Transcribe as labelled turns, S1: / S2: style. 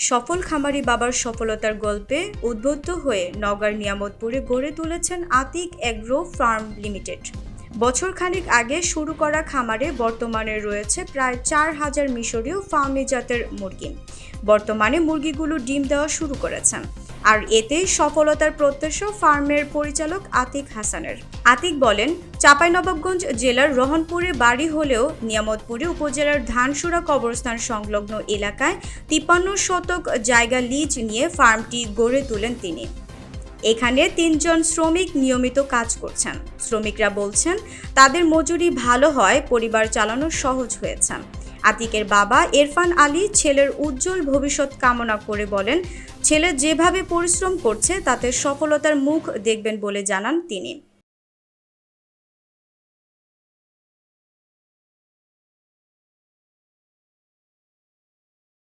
S1: সফল খামারি বাবার সফলতার গল্পে উদ্বুদ্ধ হয়ে নওগাঁর নিয়ামতপুরে গড়ে তুলেছেন আতিক এগ্রো ফার্ম লিমিটেড। বছর খানেক আগে শুরু করা খামারে বর্তমানে রয়েছে প্রায় 4,000 মিশরীয় ফার্মি জাতের মুরগি। বর্তমানে মুরগিগুলো ডিম দেওয়া শুরু করেছেন, আর এতেই সফলতার প্রত্যাশা ফার্মের পরিচালক আতিক হাসানের। আতিক বলেন, চাঁপাইনবাবগঞ্জ জেলার রহনপুরে বাড়ি হলেও নিয়ামতপুরে উপজেলার ধানসুরা কবরস্থান সংলগ্ন এলাকায় 53 শতক জায়গা লিজ নিয়ে ফার্মটি গড়ে তোলেন তিনি। এখানে 3 জন শ্রমিক নিয়মিত কাজ করছেন। শ্রমিকরা বলছেন, তাদের মজুরি ভালো হয়, পরিবার চালানো সহজ হয়েছে। আতিকের বাবা ইরফান আলী ছেলের উজ্জ্বল ভবিষ্যৎ কামনা করে বলেন, ছেলে যেভাবে পরিশ্রম করছে তাতে সফলতার মুখ দেখবেন বলে জানান তিনি।